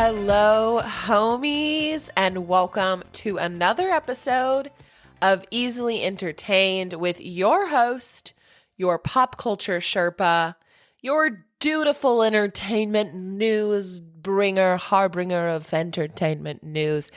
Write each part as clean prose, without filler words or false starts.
Hello, homies, and welcome to another episode of Easily Entertained with your host, your pop culture Sherpa, your dutiful entertainment news bringer, harbinger of entertainment news.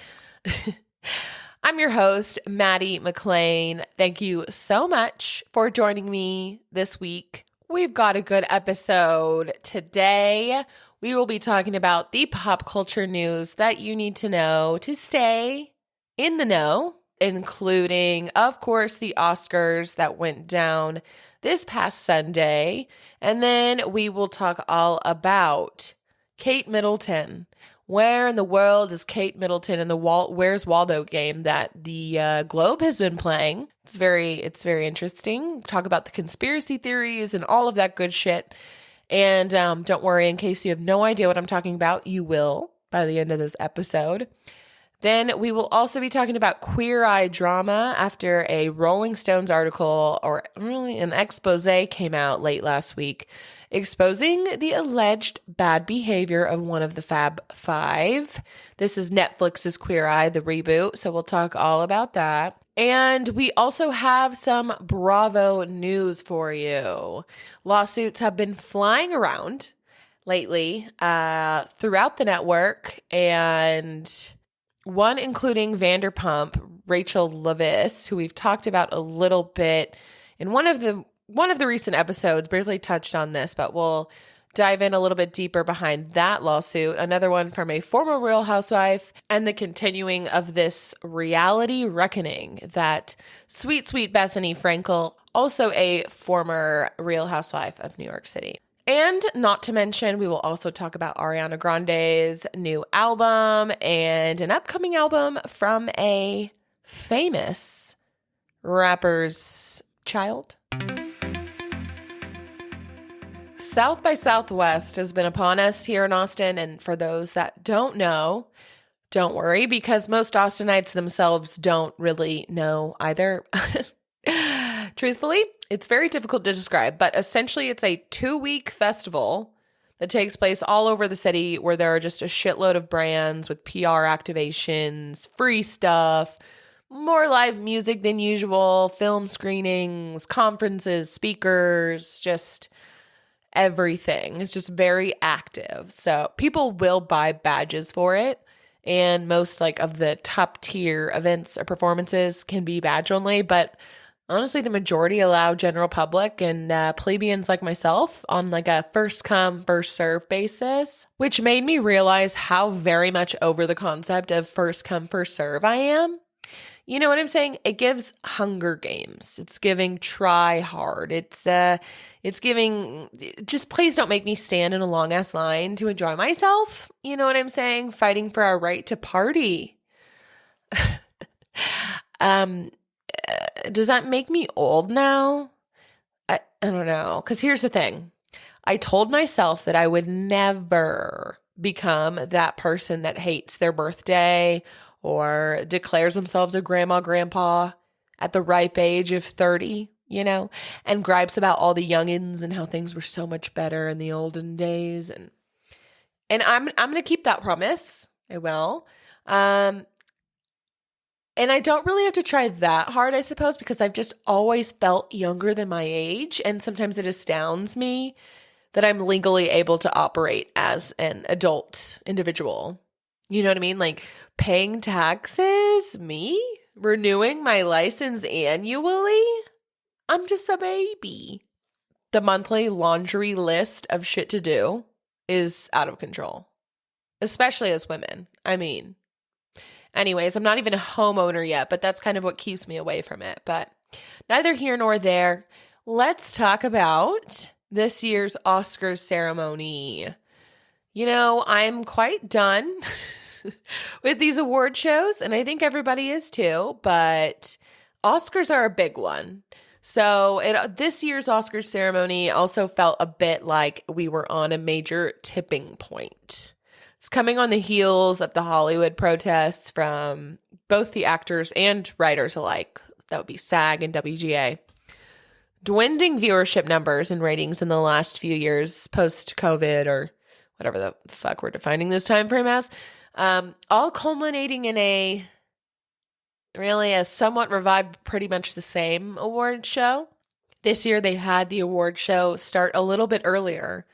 I'm your host, Maddy McClain. Thank you so much for joining me this week. We've got a good episode today. We will be talking about the pop culture news that you need to know to stay in the know, including, of course, the Oscars that went down this past Sunday. And then we will talk all about Kate Middleton. Where in the world is Kate Middleton in the Where's Waldo game that the Globe has been playing? It's very interesting. Talk about the conspiracy theories and all of that good shit. And don't worry, in case you have no idea what I'm talking about, you will by the end of this episode. Then we will also be talking about Queer Eye drama after a Rolling Stones article, or really an expose, came out late last week, exposing the alleged bad behavior of one of the Fab Five. This is Netflix's Queer Eye, the reboot, so we'll talk all about that. And we also have some Bravo news for you. Lawsuits have been flying around lately throughout the network, and one including Vanderpump, Rachel Leviss, who we've talked about a little bit in one of the recent episodes, briefly touched on this, but we'll dive in a little bit deeper behind that lawsuit. Another one from a former Real Housewife, and the continuing of this reality reckoning that sweet Bethany Frankel, also a former Real Housewife of New York City. And not to mention, we will also talk about Ariana Grande's new album and an upcoming album from a famous rapper's child. South by Southwest has been upon us here in Austin, and for those that don't know, don't worry, because most Austinites themselves don't really know either. Truthfully, it's very difficult to describe, but essentially it's a 2-week festival that takes place all over the city where there are just a shitload of brands with PR activations, free stuff, more live music than usual, film screenings, conferences, speakers, just everything. It's just very active. So people will buy badges for it. And most of the top tier events or performances can be badge only, but honestly, the majority allow general public and plebeians like myself on a first come, first serve basis, which made me realize how very much over the concept of first come, first serve I am. You know what I'm saying? It gives Hunger Games. It's giving try hard. It's giving, just please don't make me stand in a long ass line to enjoy myself. You know what I'm saying? Fighting for our right to party. Does that make me old now? I don't know. Because here's the thing. I told myself that I would never become that person that hates their birthday or declares themselves a grandma, grandpa at the ripe age of 30, and gripes about all the youngins and how things were so much better in the olden days. And I'm going to keep that promise. I will. And I don't really have to try that hard, I suppose, because I've just always felt younger than my age. And sometimes it astounds me that I'm legally able to operate as an adult individual. You know what I mean? Paying taxes, me? Renewing my license annually? I'm just a baby. The monthly laundry list of shit to do is out of control, especially as women. Anyways, I'm not even a homeowner yet, but that's kind of what keeps me away from it. But neither here nor there. Let's talk about this year's Oscars ceremony. I'm quite done with these award shows, and I think everybody is too, but Oscars are a big one. So this year's Oscars ceremony also felt a bit like we were on a major tipping point. It's coming on the heels of the Hollywood protests from both the actors and writers alike. That would be SAG and WGA. Dwindling viewership numbers and ratings in the last few years post-COVID or whatever the fuck we're defining this time frame as, all culminating in a somewhat revived, pretty much the same award show. This year they had the award show start a little bit earlier.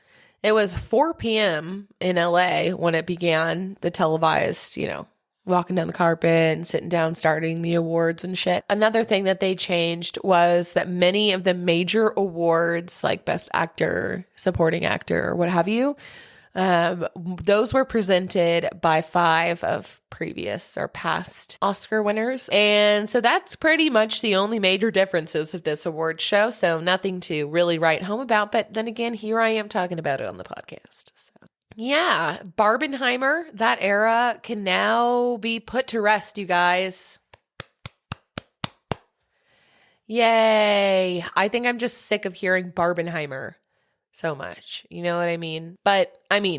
It was 4 p.m. in LA when it began, the televised, walking down the carpet and sitting down, starting the awards and shit. Another thing that they changed was that many of the major awards, like Best Actor, Supporting Actor, or what have you, those were presented by 5 of previous or past Oscar winners. And so that's pretty much the only major differences of this award show. So nothing to really write home about. But then again, here I am talking about it on the podcast. So yeah, Barbenheimer, that era can now be put to rest, you guys. Yay. I think I'm just sick of hearing Barbenheimer so much. You know what I mean? But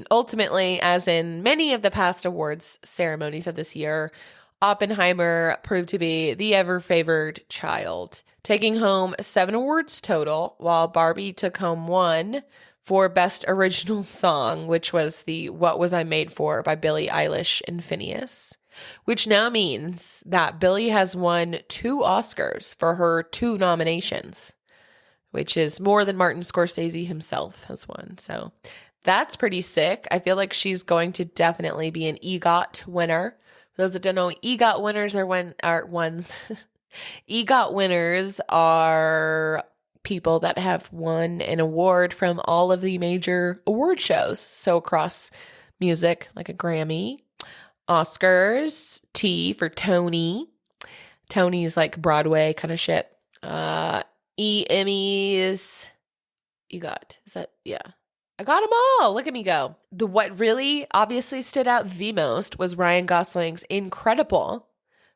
ultimately, as in many of the past awards ceremonies of this year, Oppenheimer proved to be the ever-favored child, taking home 7 awards total, while Barbie took home 1 for Best Original Song, which was the What Was I Made For by Billie Eilish and Phineas, which now means that Billie has won 2 Oscars for her 2 nominations, which is more than Martin Scorsese himself has won. So that's pretty sick. I feel like she's going to definitely be an EGOT winner. For those that don't know, EGOT winners are EGOT winners are people that have won an award from all of the major award shows. So across music, like a Grammy, Oscars, T for Tony. Tony's like Broadway kind of shit. Emmys. EGOT. Is that? Yeah. I got them all. Look at me go. What really obviously stood out the most was Ryan Gosling's incredible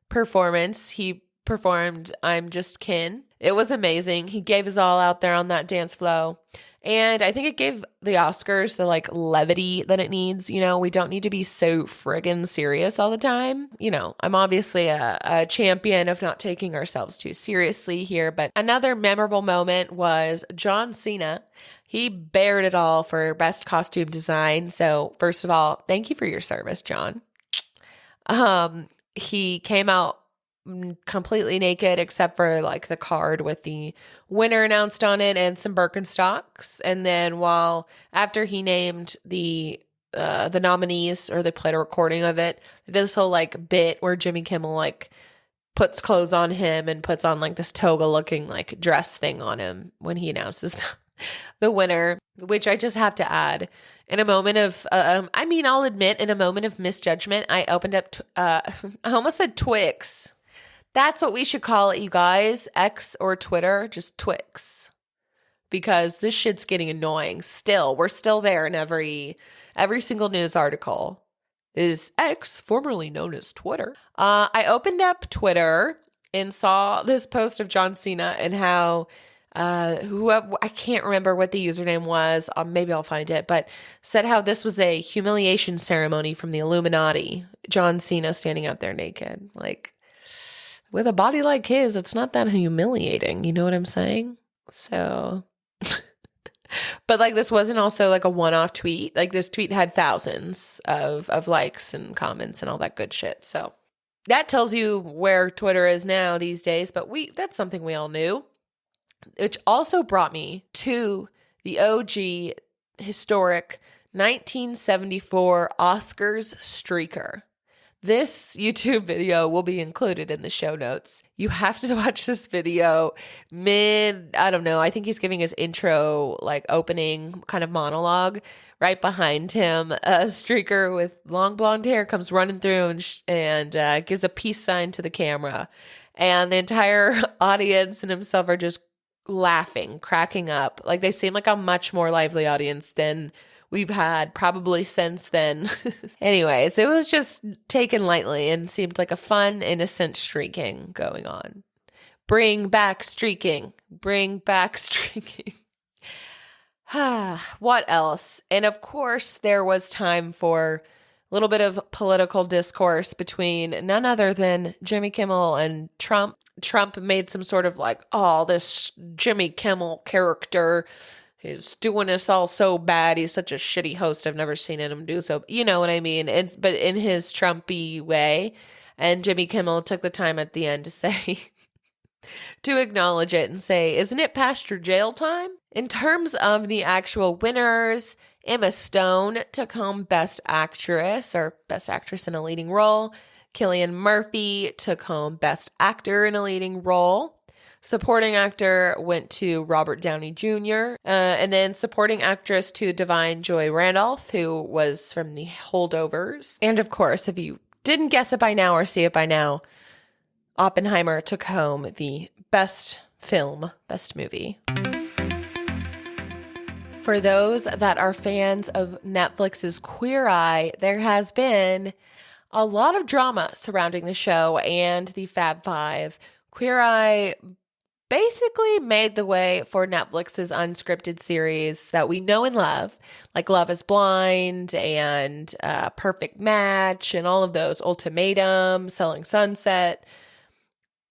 performance. He performed I'm Just Kin. It was amazing. He gave his all out there on that dance floor. And I think it gave the Oscars the levity that it needs. We don't need to be so friggin' serious all the time. I'm obviously a champion of not taking ourselves too seriously here. But another memorable moment was John Cena. He bared it all for Best Costume Design. So first of all, thank you for your service, John. He came out completely naked except for the card with the winner announced on it and some Birkenstocks. And then after he named the nominees, or they played a recording of it, they did this whole bit where Jimmy Kimmel puts clothes on him and puts on this toga looking dress thing on him when he announces the winner, which I just have to add. In a moment of, I'll admit, in a moment of misjudgment, I opened up, I almost said Twix. That's what we should call it, you guys. X or Twitter, just Twix. Because this shit's getting annoying. Still, we're still there in every single news article. Is X, formerly known as Twitter. I opened up Twitter and saw this post of John Cena and how I can't remember what the username was. Maybe I'll find it, but said how this was a humiliation ceremony from the Illuminati. John Cena standing out there naked. With a body like his, it's not that humiliating. You know what I'm saying? So, but this wasn't also a one-off tweet. This tweet had thousands of likes and comments and all that good shit. So that tells you where Twitter is now these days. But that's something we all knew. Which also brought me to the OG historic 1974 Oscars streaker. This YouTube video will be included in the show notes. You have to watch this video I don't know, I think he's giving his intro, opening kind of monologue. Right behind him, a streaker with long blonde hair comes running through and gives a peace sign to the camera. And the entire audience and himself are just laughing, cracking up. They seem like a much more lively audience than we've had probably since then. Anyways, it was just taken lightly and seemed like a fun, innocent streaking going on. Bring back streaking. Bring back streaking. What else? And of course, there was time for a little bit of political discourse between none other than Jimmy Kimmel and Trump. Trump made some sort of this Jimmy Kimmel character he's doing this all so bad. He's such a shitty host. I've never seen him do so. You know what I mean? But in his Trumpy way. And Jimmy Kimmel took the time at the end to say, to acknowledge it and say, isn't it past your jail time? In terms of the actual winners, Emma Stone took home Best Actress or Best Actress in a Leading Role. Cillian Murphy took home Best Actor in a Leading Role. Supporting Actor went to Robert Downey Jr. And then Supporting Actress to Divine Joy Randolph, who was from The Holdovers. And of course, if you didn't guess it by now or see it by now, Oppenheimer took home the Best Film, Best Movie. For those that are fans of Netflix's Queer Eye, there has been a lot of drama surrounding the show and the Fab Five. Queer Eye basically made the way for Netflix's unscripted series that we know and love, like Love is Blind and Perfect Match and all of those, Ultimatum, Selling Sunset.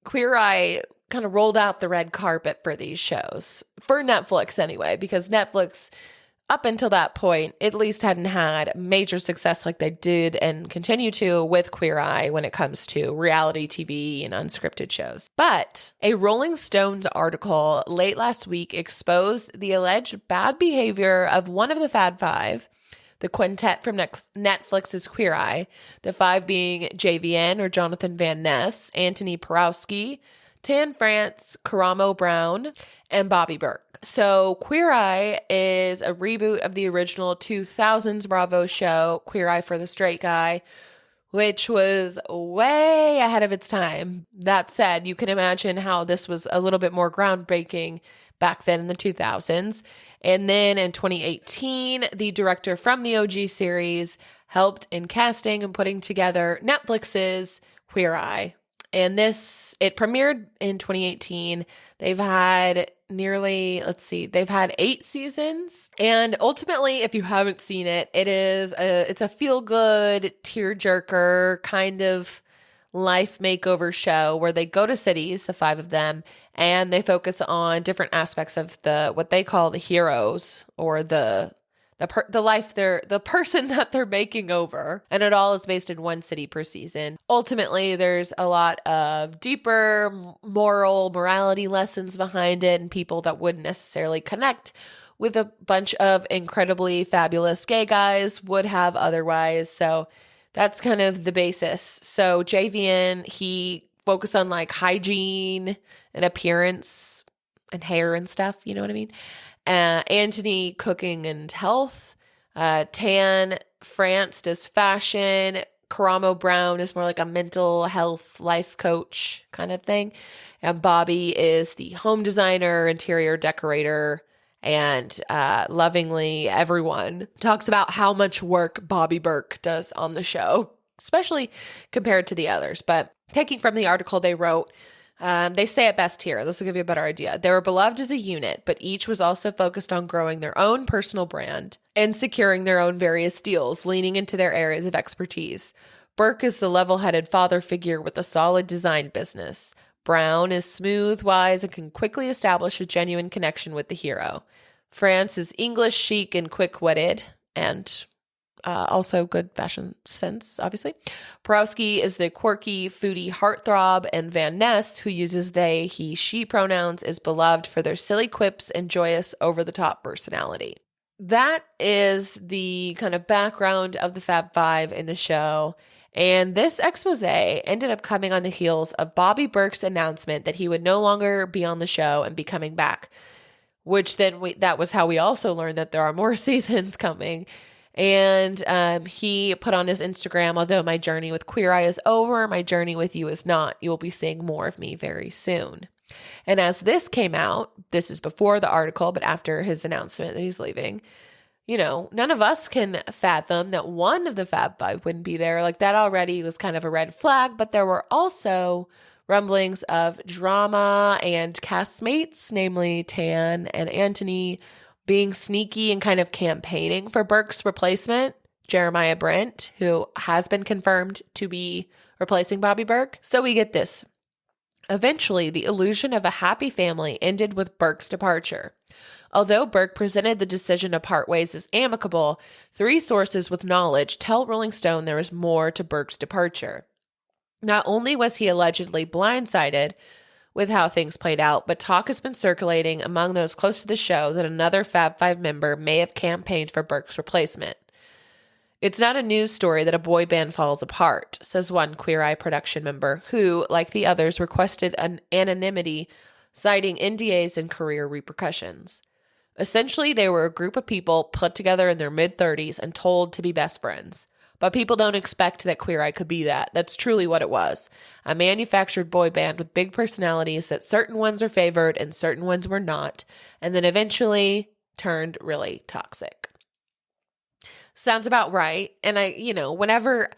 Queer Eye kind of rolled out the red carpet for these shows, for Netflix anyway, because Netflix, up until that point, at least hadn't had major success like they did and continue to with Queer Eye when it comes to reality TV and unscripted shows. But a Rolling Stones article late last week exposed the alleged bad behavior of one of the Fab Five, the quintet from Netflix's Queer Eye, the five being JVN or Jonathan Van Ness, Anthony Porowski, Tan France, Karamo Brown, and Bobby Burke. So Queer Eye is a reboot of the original 2000s Bravo show, Queer Eye for the Straight Guy, which was way ahead of its time. That said, you can imagine how this was a little bit more groundbreaking back then in the 2000s. And then in 2018, the director from the OG series helped in casting and putting together Netflix's Queer Eye. And it premiered in 2018. They've had they've had 8 seasons. And ultimately, if you haven't seen it, it's a feel-good, tearjerker kind of life makeover show where they go to cities, the 5 of them, and they focus on different aspects of what they call the heroes or the person that they're making over. And it all is based in one city per season. Ultimately, there's a lot of deeper morality lessons behind it and people that wouldn't necessarily connect with a bunch of incredibly fabulous gay guys would have otherwise. So that's kind of the basis. So JVN, he focused on like hygiene and appearance and hair and stuff. You know what I mean? Anthony, cooking and health. Tan France does fashion. Karamo Brown is more like a mental health life coach kind of thing. And Bobby is the home designer, interior decorator, and lovingly everyone talks about how much work Bobby Burke does on the show, especially compared to the others. But taking from the article they wrote, they say it best here. This will give you a better idea. They were beloved as a unit, but each was also focused on growing their own personal brand and securing their own various deals, leaning into their areas of expertise. Burke is the level-headed father figure with a solid design business. Brown is smooth, wise, and can quickly establish a genuine connection with the hero. France is English, chic, and quick-witted, and also good fashion sense, obviously. Porowski is the quirky, foodie heartthrob, and Van Ness, who uses they, he, she pronouns, is beloved for their silly quips and joyous, over-the-top personality. That is the kind of background of the Fab Five in the show. And this expose ended up coming on the heels of Bobby Burke's announcement that he would no longer be on the show and be coming back, which then that was how we also learned that there are more seasons coming. And he put on his Instagram, although my journey with Queer Eye is over, my journey with you is not. You will be seeing more of me very soon. And as this came out, this is before the article, but after his announcement that he's leaving, you know, none of us can fathom that one of the Fab Five wouldn't be there. Like, that already was kind of a red flag, but there were also rumblings of drama and castmates, namely Tan and Anthony, being sneaky and kind of campaigning for Burke's replacement, Jeremiah Brent, who has been confirmed to be replacing Bobby Burke. So we get this. Eventually, the illusion of a happy family ended with Burke's departure. Although Burke presented the decision to part ways as amicable, 3 sources with knowledge tell Rolling Stone there was more to Burke's departure. Not only was he allegedly blindsided with how things played out, but talk has been circulating among those close to the show that another Fab Five member may have campaigned for Burke's replacement. It's not a news story that a boy band falls apart, says one Queer Eye production member who, like the others, requested an anonymity, citing NDAs and career repercussions. Essentially, they were a group of people put together in their mid-30s and told to be best friends. But people don't expect that Queer Eye could be that. That's truly what it was. A manufactured boy band with big personalities that certain ones were favored and certain ones were not, and then eventually turned really toxic. Sounds about right. And whenever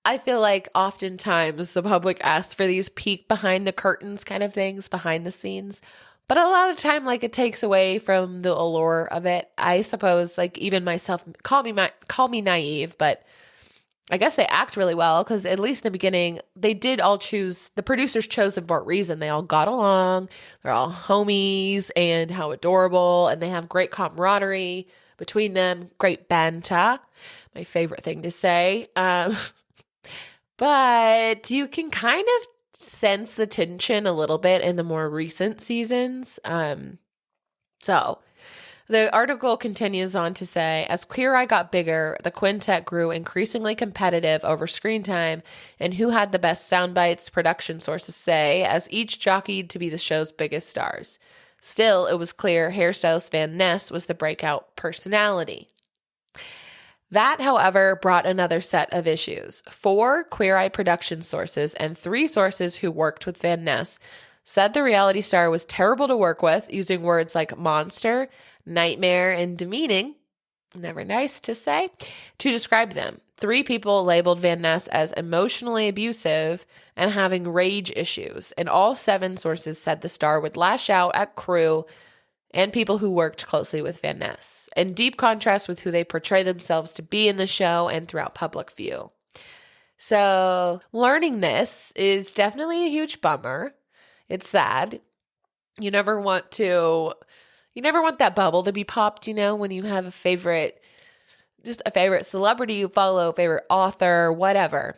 I feel like oftentimes the public asks for these peek behind the curtains kind of things, behind the scenes. But a lot of time, it takes away from the allure of it. I suppose, even myself, call me naive, but I guess they act really well because at least in the beginning, they did all choose, the producers chose them for a reason. They all got along, they're all homies, and how adorable, and they have great camaraderie between them, great banter, my favorite thing to say. But you can kind of sense the tension a little bit in the more recent seasons. So the article continues on to say, as Queer Eye got bigger, the quintet grew increasingly competitive over screen time and who had the best sound bites, production sources say, as each jockeyed to be the show's biggest stars. Still, it was clear hairstylist Van Ness was the breakout personality. That, however, brought another set of issues. 4 Queer Eye production sources and 3 sources who worked with Van Ness said the reality star was terrible to work with, using words like monster, nightmare, and demeaning, never nice to say, to describe them. 3 people labeled Van Ness as emotionally abusive and having rage issues, and all 7 sources said the star would lash out at crew and people who worked closely with Van Ness, in deep contrast with who they portray themselves to be in the show and throughout public view. So learning this is definitely a huge bummer. It's sad. You never want that bubble to be popped, when you have a favorite celebrity you follow, favorite author, whatever.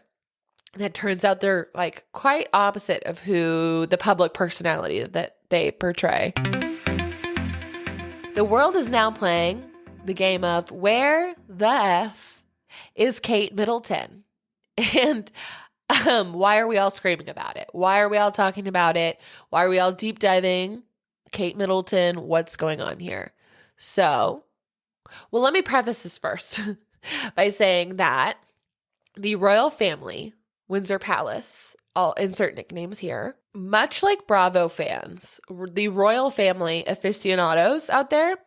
That turns out they're quite opposite of who the public personality that they portray. The world is now playing the game of where the F is Kate Middleton? And why are we all screaming about it? Why are we all talking about it? Why are we all deep diving? Kate Middleton, what's going on here? So, let me preface this first by saying that the royal family, Windsor Palace, I'll insert nicknames here, much like Bravo fans, the royal family aficionados out there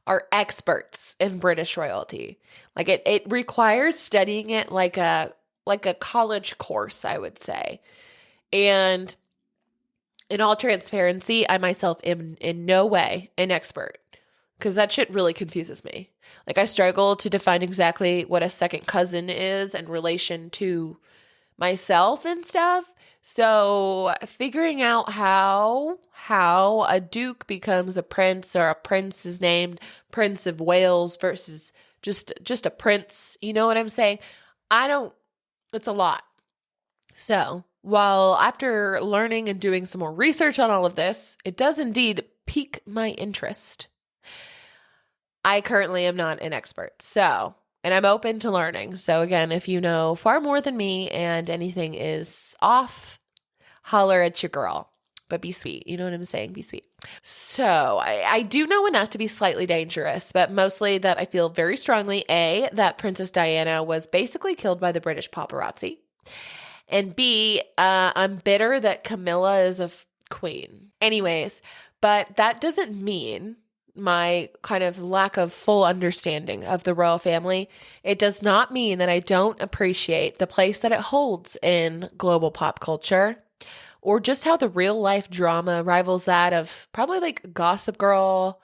are experts in British royalty. It requires studying it like a college course, I would say. And in all transparency, I myself am in no way an expert because that shit really confuses me. I struggle to define exactly what a second cousin is in relation to myself and stuff. So figuring out how a duke becomes a prince or a prince is named Prince of Wales versus just a prince, you know what I'm saying? It's a lot. So while after learning and doing some more research on all of this, it does indeed pique my interest. I currently am not an expert. And I'm open to learning. So again, if you know far more than me and anything is off, holler at your girl. But be sweet. You know what I'm saying? Be sweet. So I do know enough to be slightly dangerous, but mostly that I feel very strongly, A, that Princess Diana was basically killed by the British paparazzi. And B, I'm bitter that Camilla is a queen. Anyways, but that doesn't mean my kind of lack of full understanding of the royal family. It does not mean that I don't appreciate the place that it holds in global pop culture or just how the real life drama rivals that of probably Gossip Girl,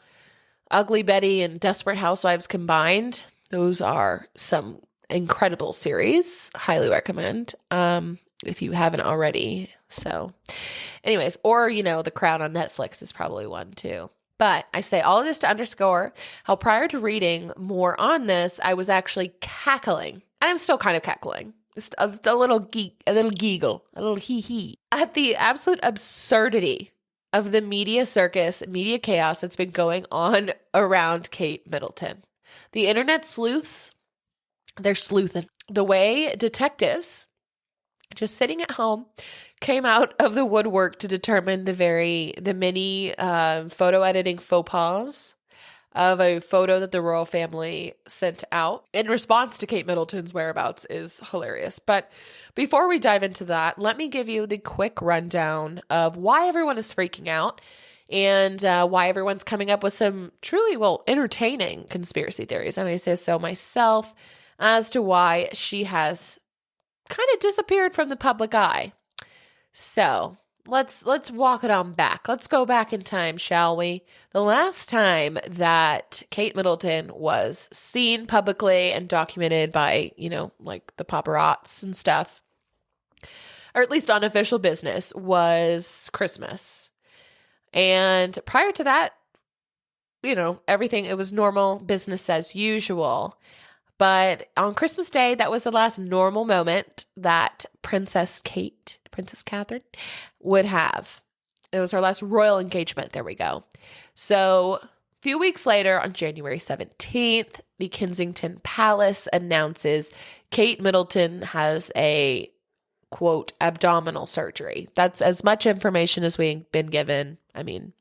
Ugly Betty, and Desperate Housewives combined. Those are some incredible series. Highly recommend if you haven't already. So anyways, or The Crown on Netflix is probably one too. But I say all of this to underscore how prior to reading more on this, I was actually cackling. And I'm still kind of cackling. Just a little giggle, a little hee-hee at the absolute absurdity of the media circus, media chaos that's been going on around Kate Middleton. The internet sleuths, they're sleuthing. The way detectives, just sitting at home, came out of the woodwork to determine the many photo editing faux pas of a photo that the royal family sent out in response to Kate Middleton's whereabouts is hilarious. But before we dive into that, let me give you the quick rundown of why everyone is freaking out and why everyone's coming up with some truly, entertaining conspiracy theories. I may say so myself as to why she has kind of disappeared from the public eye. So let's walk it on back. Let's go back in time, shall we? The last time that Kate Middleton was seen publicly and documented by, like the paparazzi and stuff, or at least on official business, was Christmas. And prior to that, everything, it was normal business as usual. But on Christmas Day, that was the last normal moment that Princess Catherine would have. It was her last royal engagement. There we go. So a few weeks later, on January 17th, the Kensington Palace announces Kate Middleton has a, quote, abdominal surgery. That's as much information as we've been given. I mean,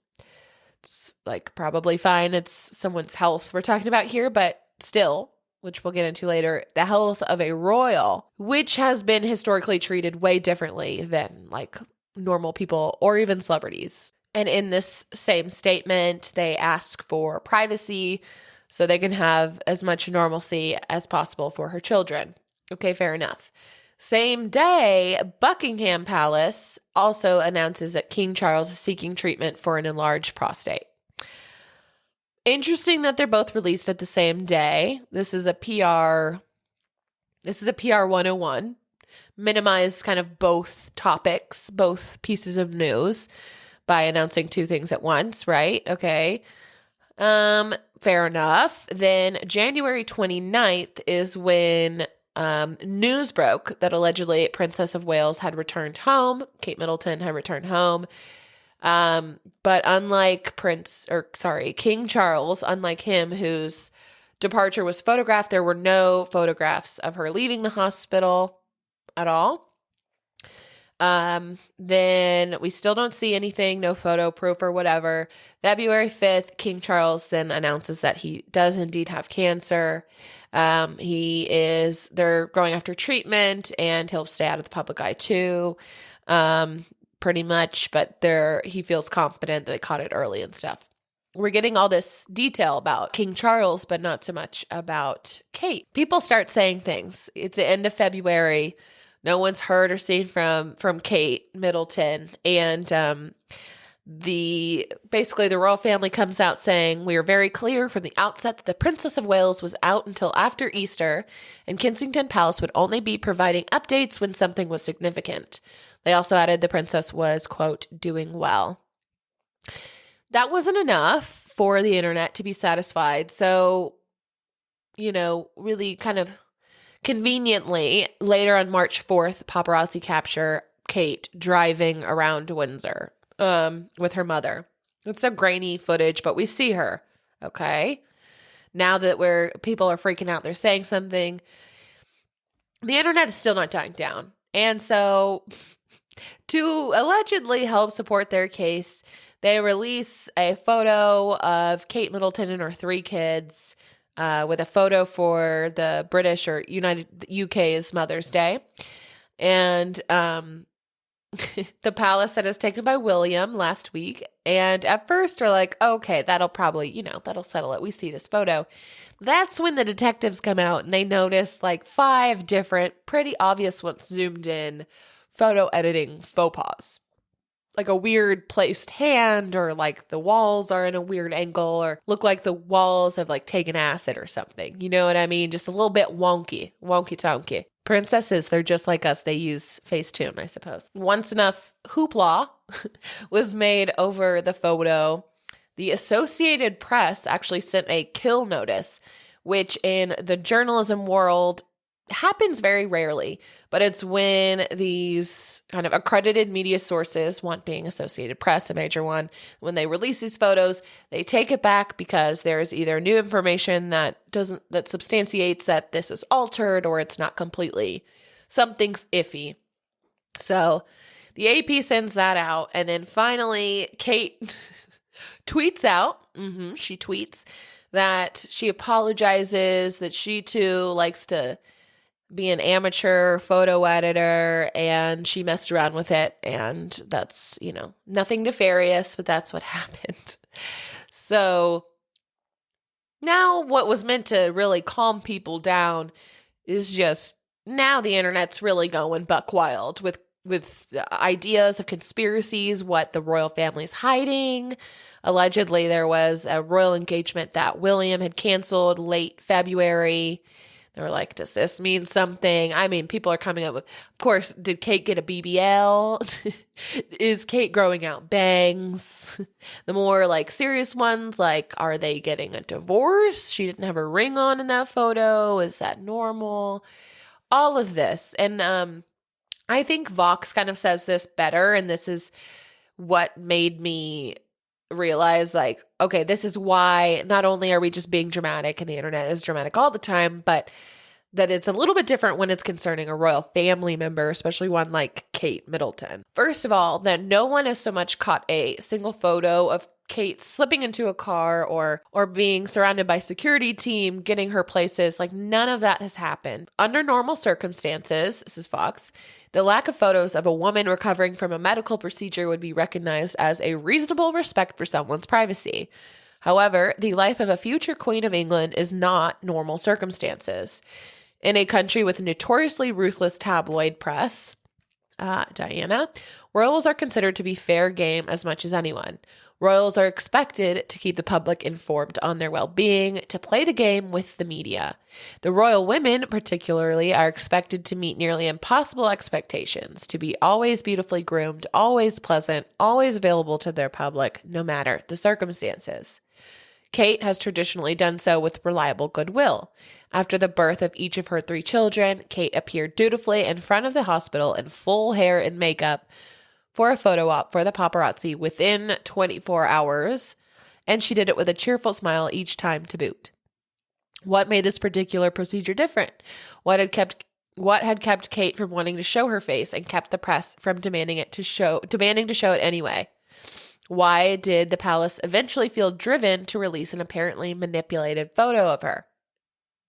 it's like probably fine. It's someone's health we're talking about here, but still, which we'll get into later, the health of a royal, which has been historically treated way differently than like normal people or even celebrities. And in this same statement, they ask for privacy so they can have as much normalcy as possible for her children. Okay, fair enough. Same day, Buckingham Palace also announces that King Charles is seeking treatment for an enlarged prostate. Interesting that they're both released at the same day. This is a PR 101. Minimize kind of both topics, both pieces of news by announcing two things at once, right? Okay. Fair enough. Then January 29th is when news broke that allegedly Princess of Wales had returned home. Kate Middleton had returned home. But unlike King Charles, unlike him, whose departure was photographed, there were no photographs of her leaving the hospital at all. Then we still don't see anything, no photo proof or whatever. February 5th, King Charles then announces that he does indeed have cancer. They're going after treatment and he'll stay out of the public eye too. Pretty much, but he feels confident that they caught it early and stuff. We're getting all this detail about King Charles, but not so much about Kate. People start saying things. It's the end of February. No one's heard or seen from Kate Middleton. And basically the royal family comes out saying, "We are very clear from the outset that the Princess of Wales was out until after Easter, and Kensington Palace would only be providing updates when something was significant." They also added the princess was, quote, doing well. That wasn't enough for the internet to be satisfied. So, really kind of conveniently, later on March 4th, paparazzi capture Kate driving around Windsor with her mother. It's so grainy footage, but we see her, okay? Now that people are freaking out, they're saying something. The internet is still not dying down. And so to allegedly help support their case, they release a photo of Kate Middleton and her 3 kids with a photo for the British or UK's Mother's Day. And the palace that was taken by William last week. And at first we're like, okay, that'll probably, that'll settle it. We see this photo. That's when the detectives come out and they notice like 5 different, pretty obvious ones zoomed in photo editing faux pas. Like a weird placed hand, or like the walls are in a weird angle, or look like the walls have like taken acid or something. You know what I mean? Just a little bit wonky-tonky. Princesses, they're just like us. They use Facetune, I suppose. Once enough hoopla was made over the photo, The Associated Press actually sent a kill notice, which in the journalism world happens very rarely, but it's when these kind of accredited media sources, one being Associated Press, a major one, when they release these photos, they take it back because there is either new information that substantiates that this is altered, or it's not completely, something's iffy. So the AP sends that out, and then finally Kate tweets out, she tweets that she apologizes, that she too likes to be an amateur photo editor, and she messed around with it, and that's, nothing nefarious, but that's what happened. So now what was meant to really calm people down is just, now the internet's really going buck wild with ideas of conspiracies, what the royal family's hiding. Allegedly, there was a royal engagement that William had canceled late February. They were like, does this mean something? I mean, people are coming up with, of course, did Kate get a BBL? Is Kate growing out bangs? The more serious ones, are they getting a divorce? She didn't have a ring on in that photo. Is that normal? All of this. And I think Vox kind of says this better, and this is what made me realize, okay, this is why not only are we just being dramatic, and the internet is dramatic all the time, but that it's a little bit different when it's concerning a royal family member, especially one like Kate Middleton. First of all, that no one has so much caught a single photo of Kate slipping into a car or being surrounded by security team, getting her places. None of that has happened. Under normal circumstances, this is Fox, the lack of photos of a woman recovering from a medical procedure would be recognized as a reasonable respect for someone's privacy. However, the life of a future Queen of England is not normal circumstances. In a country with notoriously ruthless tabloid press, Diana, royals are considered to be fair game as much as anyone. Royals are expected to keep the public informed on their well-being, to play the game with the media. The royal women, particularly, are expected to meet nearly impossible expectations, to be always beautifully groomed, always pleasant, always available to their public, no matter the circumstances. Kate has traditionally done so with reliable goodwill. After the birth of each of her 3 children, Kate appeared dutifully in front of the hospital in full hair and makeup for a photo op for the paparazzi within 24 hours, and she did it with a cheerful smile each time to boot. What made this particular procedure different? What had kept Kate from wanting to show her face and kept the press from demanding to show it anyway? Why did the palace eventually feel driven to release an apparently manipulated photo of her?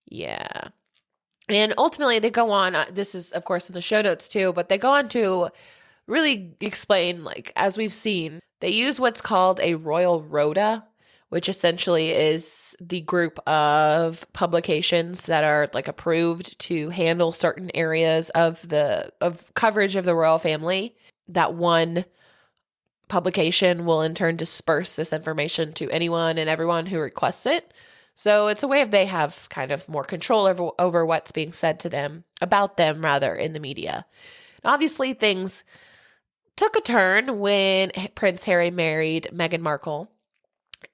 Yeah. And ultimately they go on, this is of course in the show notes too, but they go on to really explain, as we've seen, they use what's called a royal rota, which essentially is the group of publications that are approved to handle certain areas of coverage of the royal family. That one publication will in turn disperse this information to anyone and everyone who requests it. So it's a way they have kind of more control over what's being said to them, about them rather, in the media. And obviously things took a turn when Prince Harry married Meghan Markle,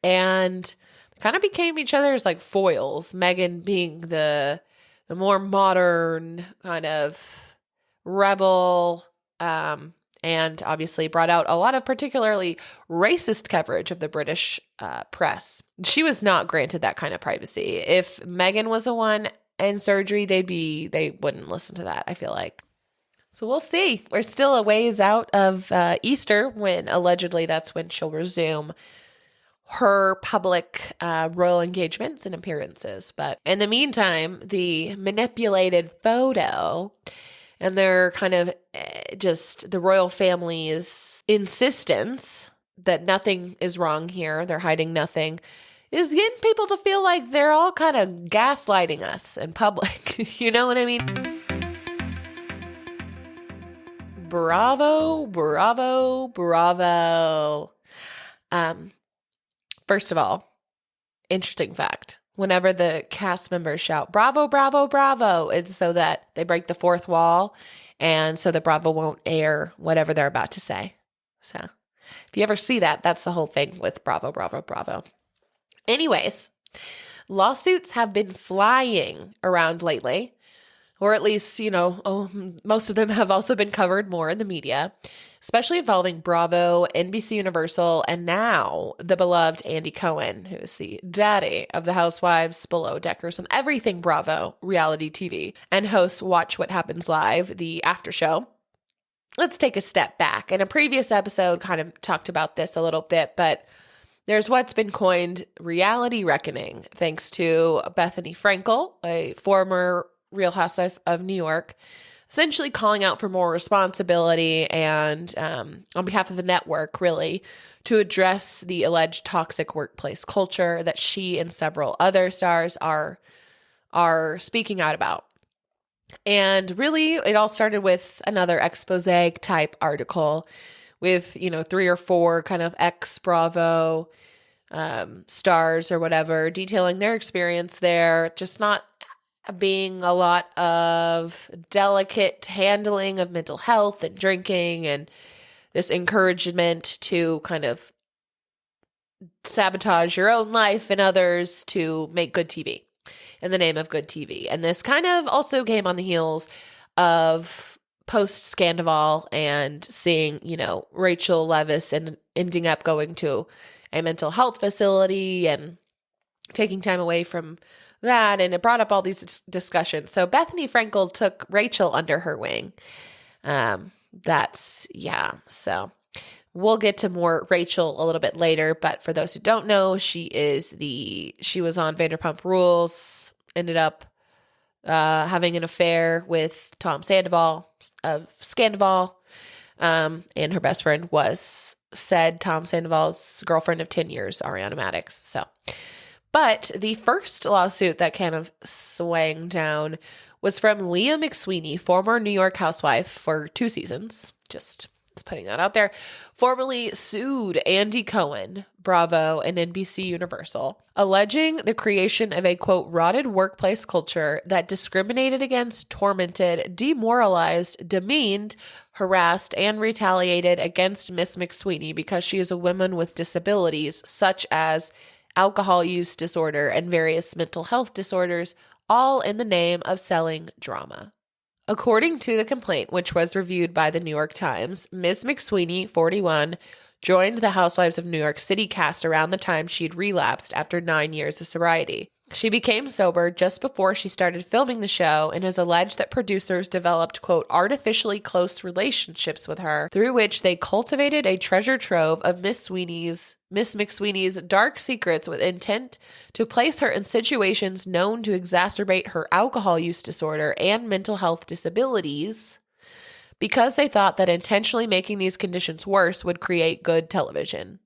and kind of became each other's foils. Meghan being the more modern kind of rebel, and obviously brought out a lot of particularly racist coverage of the British press. She was not granted that kind of privacy. If Meghan was the one in surgery, they wouldn't listen to that, I feel like. So we'll see. We're still a ways out of Easter, when allegedly that's when she'll resume her public royal engagements and appearances. But in the meantime, the manipulated photo and their kind of just the royal family's insistence that nothing is wrong here, they're hiding nothing, is getting people to feel like they're all kind of gaslighting us in public. You know what I mean? Bravo, bravo, bravo. First of all, interesting fact. Whenever the cast members shout, bravo, bravo, bravo, it's so that they break the fourth wall, and so the Bravo won't air whatever they're about to say. So If you ever see that, that's the whole thing with Bravo, Bravo, Bravo. Anyways, lawsuits have been flying around lately, or at least, most of them have also been covered more in the media, especially involving Bravo, NBC Universal, and now the beloved Andy Cohen, who is the daddy of the Housewives, Below Deckers, and everything Bravo reality TV, and hosts Watch What Happens Live, the after show. Let's take a step back. In a previous episode, kind of talked about this a little bit, but there's what's been coined reality reckoning, thanks to Bethany Frankel, a former Real Housewife of New York, essentially calling out for more responsibility and on behalf of the network, really, to address the alleged toxic workplace culture that she and several other stars are speaking out about. And really, it all started with another Exposé type article with, 3 or 4 kind of ex-Bravo stars or whatever, detailing their experience there, just not being a lot of delicate handling of mental health and drinking and this encouragement to kind of sabotage your own life and others to make good TV in the name of good TV. And this kind of also came on the heels of post-Scandival and seeing, Rachel Leviss and ending up going to a mental health facility and taking time away from that. And it brought up all these discussions. So Bethany Frankel took Rachel under her wing. So we'll get to more Rachel a little bit later. But for those who don't know, she was on Vanderpump Rules, ended up having an affair with Tom Sandoval of Scandival. And her best friend was said Tom Sandoval's girlfriend of 10 years, Ariana Maddox. But the first lawsuit that kind of swang down was from Leah McSweeney, former New York housewife for 2 seasons, just putting that out there, formerly sued Andy Cohen, Bravo, and NBC Universal, alleging the creation of a, quote, rotted workplace culture that discriminated against, tormented, demoralized, demeaned, harassed, and retaliated against Miss McSweeney because she is a woman with disabilities such as alcohol use disorder and various mental health disorders, all in the name of selling drama. According to the complaint, which was reviewed by the New York Times, Ms. McSweeney, 41, joined the Housewives of New York City cast around the time she'd relapsed after 9 years of sobriety. She became sober just before she started filming the show and has alleged that producers developed, quote, artificially close relationships with her through which they cultivated a treasure trove of Miss McSweeney's dark secrets with intent to place her in situations known to exacerbate her alcohol use disorder and mental health disabilities because they thought that intentionally making these conditions worse would create good television.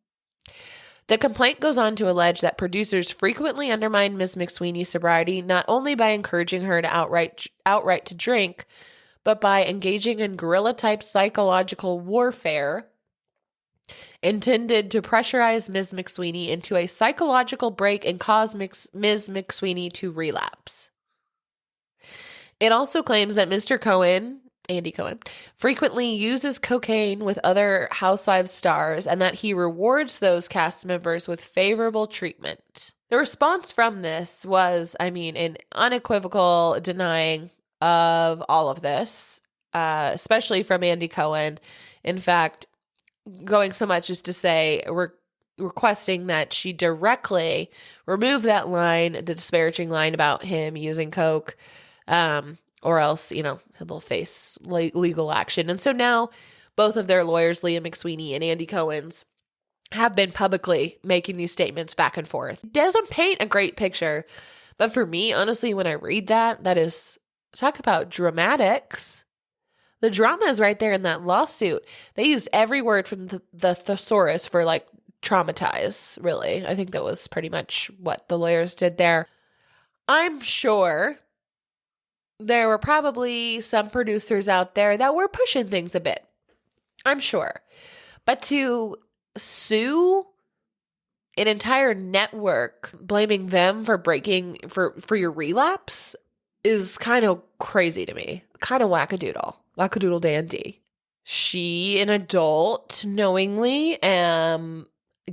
The complaint goes on to allege that producers frequently undermined Ms. McSweeney's sobriety not only by encouraging her to outright to drink, but by engaging in guerrilla-type psychological warfare intended to pressurize Ms. McSweeney into a psychological break and cause Ms. McSweeney to relapse. It also claims that Mr. Cohen, Andy Cohen, frequently uses cocaine with other Housewives stars and that he rewards those cast members with favorable treatment. The response from this was, an unequivocal denying of all of this, especially from Andy Cohen. In fact, going so much as to say requesting that she directly remove that line, the disparaging line about him using coke, or else, he'll face legal action. And so now both of their lawyers, Leah McSweeney and Andy Cohen's, have been publicly making these statements back and forth. It doesn't paint a great picture. But for me, honestly, when I read that is, talk about dramatics. The drama is right there in that lawsuit. They used every word from the thesaurus for traumatize, really. I think that was pretty much what the lawyers did there. I'm sure there were probably some producers out there that were pushing things a bit. I'm sure. But to sue an entire network, blaming them for for your relapse is kind of crazy to me. Kind of wackadoodle dandy. She, an adult, knowingly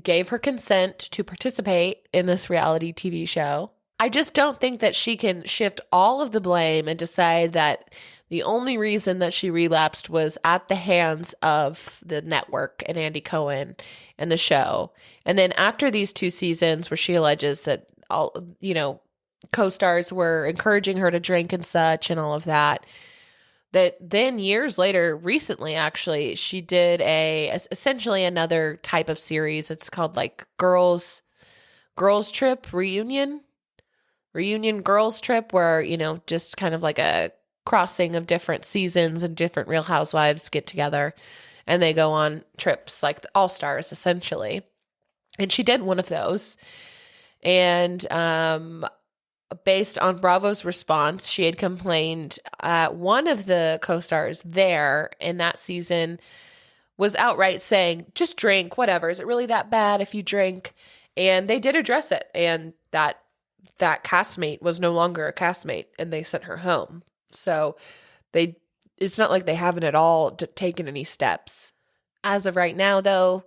gave her consent to participate in this reality TV show. I just don't think that she can shift all of the blame and decide that the only reason that she relapsed was at the hands of the network and Andy Cohen and the show. And then after these 2 seasons where she alleges that all, co-stars were encouraging her to drink and such and all of that, that then years later, recently actually, she did essentially another type of series. It's called like Girls Trip Reunion Girls Trip, where, just kind of like a crossing of different seasons and different Real Housewives get together and they go on trips like the All-Stars essentially. And she did one of those. And based on Bravo's response, she had complained one of the co-stars there in that season was outright saying, just drink, whatever. Is it really that bad if you drink? And they did address it. And that castmate was no longer a castmate and they sent her home. So it's not like they haven't at all taken any steps. As of right now, though,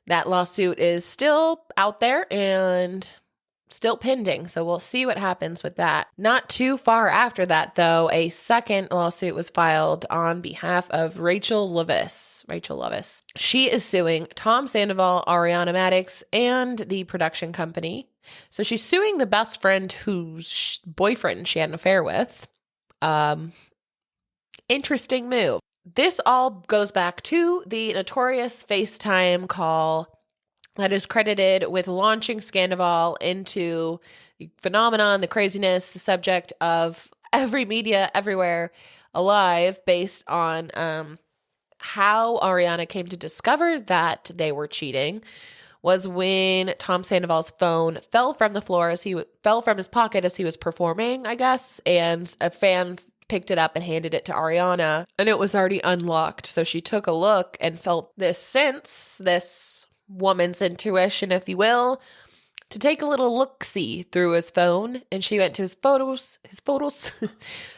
that lawsuit is still out there and still pending. So we'll see what happens with that. Not too far after that, though, a second lawsuit was filed on behalf of Rachel Leviss. She is suing Tom Sandoval, Ariana Madix, and the production company. So she's suing the best friend whose boyfriend she had an affair with. Interesting move. This all goes back to the notorious FaceTime call that is credited with launching Sandoval into the phenomenon, the craziness, the subject of every media everywhere alive, based on how Ariana came to discover that they were cheating. Was when Tom Sandoval's phone fell from the floor fell from his pocket as he was performing, I guess, and a fan picked it up and handed it to Ariana, and it was already unlocked. So she took a look and felt this sense, this woman's intuition, if you will, to take a little look-see through his phone, and she went to his photos.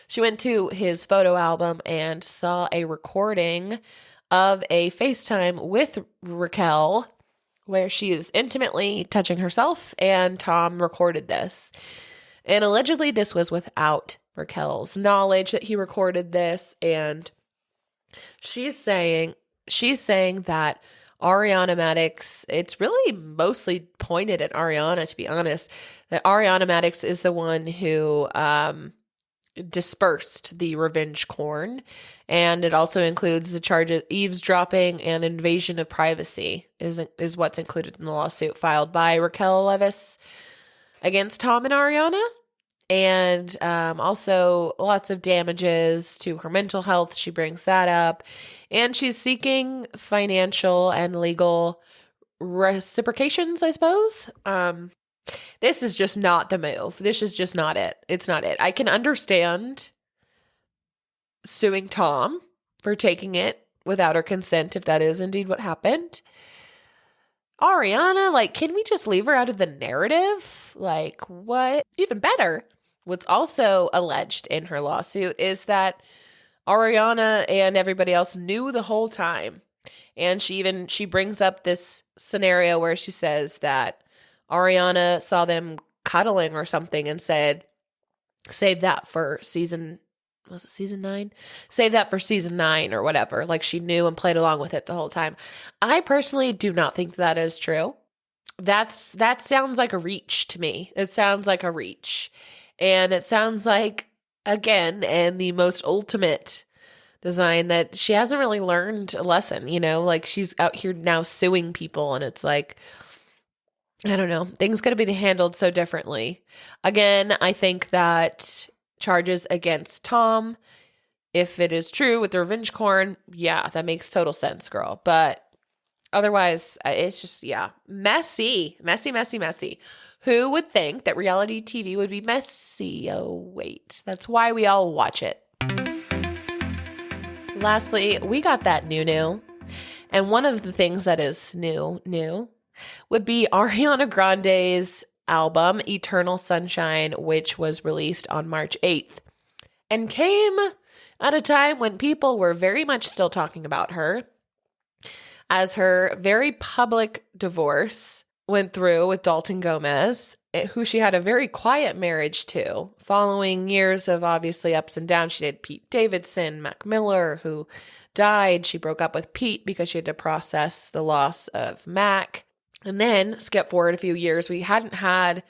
She went to his photo album and saw a recording of a FaceTime with Raquel, where she is intimately touching herself, and Tom recorded this. And allegedly this was without Raquel's knowledge that he recorded this, and she's saying that Ariana Madix, it's really mostly pointed at Ariana, to be honest, that Ariana Madix is the one who dispersed the revenge corn, and it also includes the charge of eavesdropping and invasion of privacy is what's included in the lawsuit filed by Raquel Leviss against Tom and Ariana, and also lots of damages to her mental health. She brings that up, and she's seeking financial and legal reciprocations, I suppose. This is just not the move. This is just not it. It's not it. I can understand suing Tom for taking it without her consent, if that is indeed what happened. Ariana, can we just leave her out of the narrative? What? Even better, what's also alleged in her lawsuit is that Ariana and everybody else knew the whole time. And she brings up this scenario where she says that Ariana saw them cuddling or something and said, save that for season 9? Save that for season 9 or whatever. She knew and played along with it the whole time. I personally do not think that is true. That sounds like a reach to me. It sounds like a reach. And it sounds like, again, and the most ultimate design, that she hasn't really learned a lesson, she's out here now suing people, and it's I don't know, things could be handled so differently. Again, I think that charges against Tom, if it is true with the revenge corn, yeah, that makes total sense, girl. But otherwise, it's just, messy. Who would think that reality TV would be messy? Oh, wait, that's why we all watch it. Lastly, we got that new. And one of the things that is new would be Ariana Grande's album, Eternal Sunshine, which was released on March 8th and came at a time when people were very much still talking about her, as her very public divorce went through with Dalton Gomez, who she had a very quiet marriage to. Following years of obviously ups and downs, she did Pete Davidson, Mac Miller, who died. She broke up with Pete because she had to process the loss of Mac. And then, skip forward a few years, we hadn't had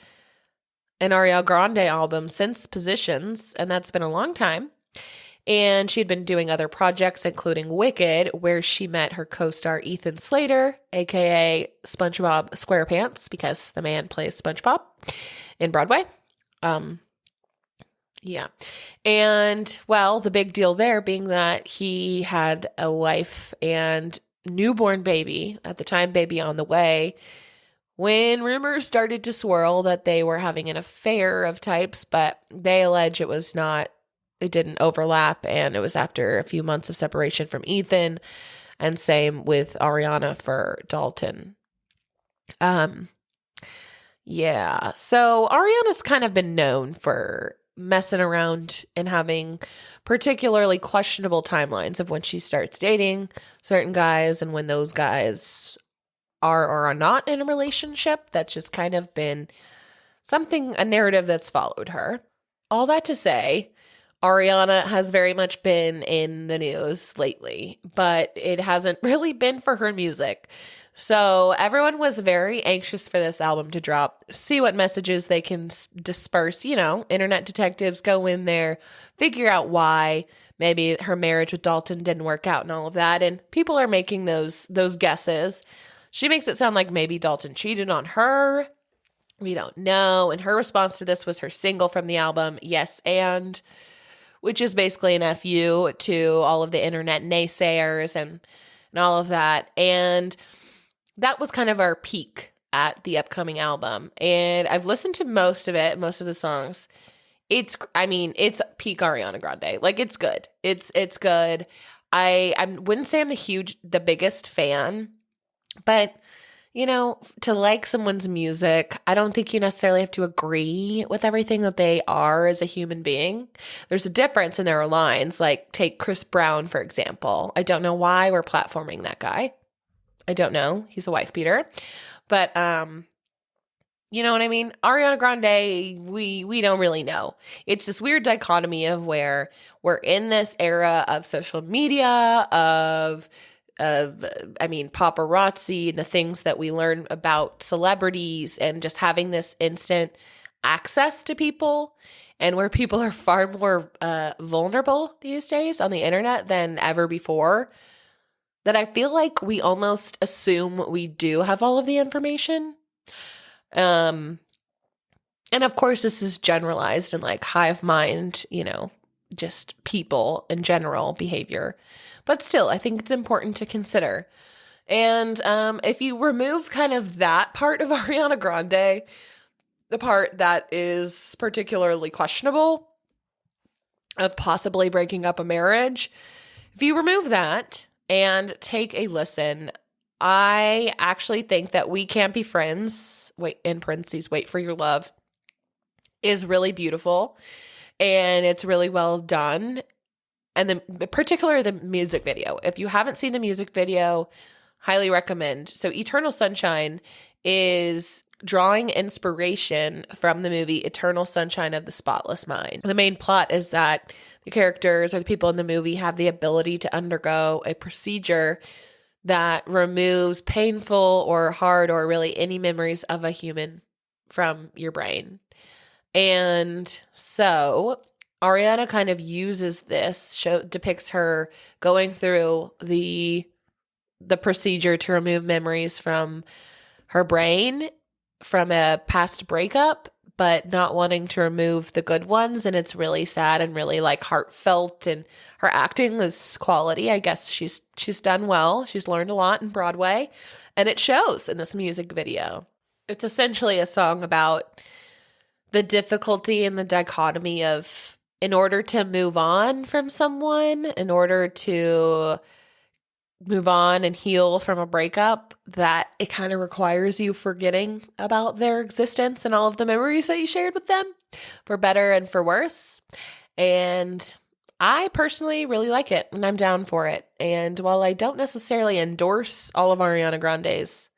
an Ariana Grande album since Positions, and that's been a long time. And she'd been doing other projects, including Wicked, where she met her co-star Ethan Slater, aka SpongeBob SquarePants, because the man plays SpongeBob in Broadway. Yeah. And, well, the big deal there being that he had a wife and newborn baby, at the time baby on the way, when rumors started to swirl that they were having an affair of types, but they allege it didn't overlap, and it was after a few months of separation from Ethan, and same with Ariana for Dalton. Yeah, so Ariana's kind of been known for messing around and having particularly questionable timelines of when she starts dating certain guys and when those guys are or are not in a relationship. That's just kind of been a narrative that's followed her. All that to say, Ariana has very much been in the news lately, but it hasn't really been for her music. So everyone was very anxious for this album to drop, see what messages they can disperse. Internet detectives go in there, figure out why maybe her marriage with Dalton didn't work out and all of that. And people are making those guesses. She makes it sound like maybe Dalton cheated on her. We don't know. And her response to this was her single from the album, Yes and, which is basically an FU to all of the internet naysayers and all of that. And that was kind of our peak at the upcoming album. And I've listened to most of the songs. It's peak Ariana Grande. Like, it's good. It's good. I wouldn't say I'm the biggest fan, but to like someone's music, I don't think you necessarily have to agree with everything that they are as a human being. There's a difference in their lines. Like, take Chris Brown, for example. I don't know why we're platforming that guy. I don't know. He's a wife beater. But, you know what I mean? Ariana Grande, we don't really know. It's this weird dichotomy of where we're in this era of social media, of paparazzi, and the things that we learn about celebrities, and just having this instant access to people, and where people are far more vulnerable these days on the internet than ever before, that I feel like we almost assume we do have all of the information. And of course, this is generalized and like hive mind, just people in general behavior. But still, I think it's important to consider. And if you remove kind of that part of Ariana Grande, the part that is particularly questionable of possibly breaking up a marriage, if you remove that and take a listen, I actually think that We Can't Be Friends, wait for your love, is really beautiful. And it's really well done. And particularly the music video. If you haven't seen the music video, highly recommend. So Eternal Sunshine is drawing inspiration from the movie Eternal Sunshine of the Spotless Mind. The main plot is that the characters or the people in the movie have the ability to undergo a procedure that removes painful or hard or really any memories of a human from your brain. And so Ariana kind of uses this, depicts her going through the procedure to remove memories from her brain from a past breakup, but not wanting to remove the good ones. And it's really sad and really like heartfelt, and her acting is quality. I guess she's done well. She's learned a lot in Broadway, and it shows in this music video. It's essentially a song about the difficulty and the dichotomy of, in order to move on from someone, in order to move on and heal from a breakup, that it kind of requires you forgetting about their existence and all of the memories that you shared with them, for better and for worse. And I personally really like it, and I'm down for it. And while I don't necessarily endorse all of Ariana Grande's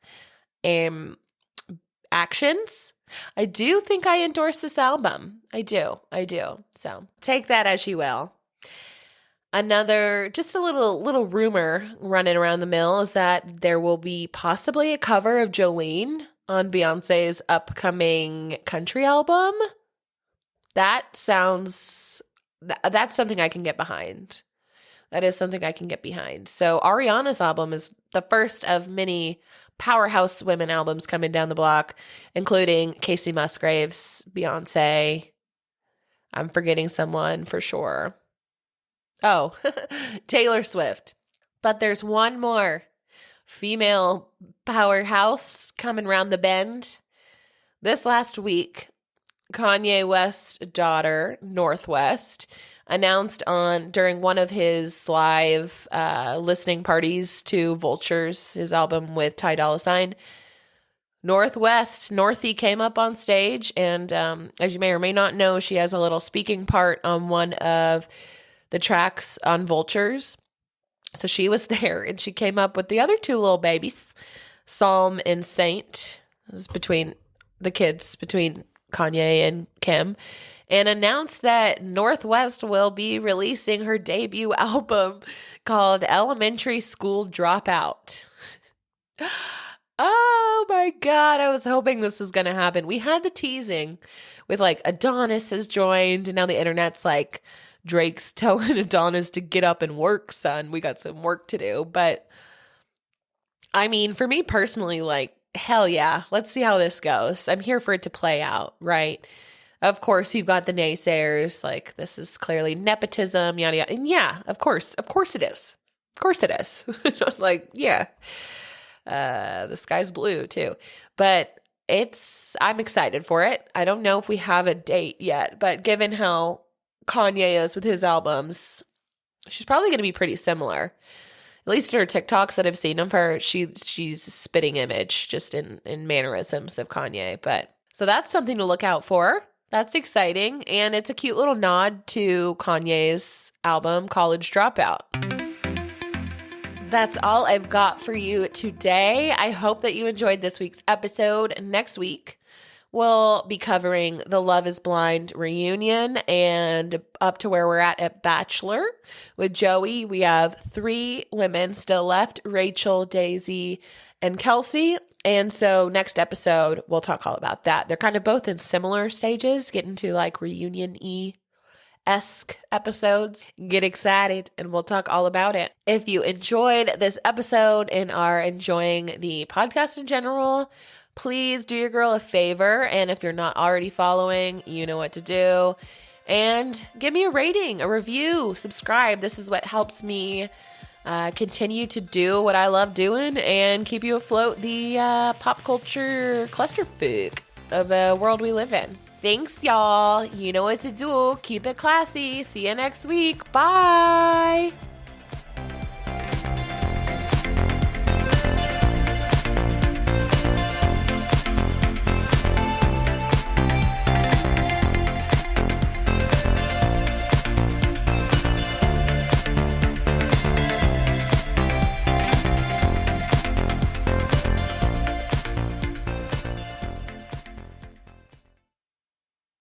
actions, I do think I endorse this album. I do. So take that as you will. Just a little rumor running around the mill is that there will be possibly a cover of Jolene on Beyonce's upcoming country album. That's something I can get behind. That is something I can get behind. So Ariana's album is the first of many powerhouse women albums coming down the block, including Casey Musgraves, Beyonce. I'm forgetting someone for sure. Oh, Taylor Swift. But there's one more female powerhouse coming round the bend. This last week, Kanye West's daughter, Northwest, announced during one of his live listening parties to Vultures, his album with Ty Dolla $ign, Northy came up on stage, and as you may or may not know, she has a little speaking part on one of the tracks on Vultures. So she was there, and she came up with the other two little babies, Psalm and Saint. It was between Kanye and Kim, and announced that Northwest will be releasing her debut album called Elementary School Dropout. Oh my God, I was hoping this was going to happen. We had the teasing with like Adonis has joined, and now the internet's like, Drake's telling Adonis to get up and work, son. We got some work to do. But I mean, for me personally, like, hell yeah, let's see how this goes. I'm here for it to play out, right? Of course, you've got the naysayers, like, this is clearly nepotism, yada, yada. And yeah, of course it is. Of course it is. Like, yeah, the sky's blue too. But I'm excited for it. I don't know if we have a date yet, but given how Kanye is with his albums, she's probably going to be pretty similar. At least in her TikToks that I've seen of her, she's a spitting image just in mannerisms of Kanye. But so that's something to look out for. That's exciting. And it's a cute little nod to Kanye's album, College Dropout. That's all I've got for you today. I hope that you enjoyed this week's episode. Next week, we'll be covering the Love is Blind reunion and up to where we're at Bachelor. With Joey, we have 3 women still left, Rachel, Daisy, and Kelsey. And so next episode, we'll talk all about that. They're kind of both in similar stages, getting to like reunion-esque episodes. Get excited, and we'll talk all about it. If you enjoyed this episode and are enjoying the podcast in general, please do your girl a favor, and if you're not already following, you know what to do. And give me a rating, a review, subscribe. This is what helps me continue to do what I love doing and keep you afloat the pop culture clusterfuck of the world we live in. Thanks, y'all. You know what to do. Keep it classy. See you next week. Bye.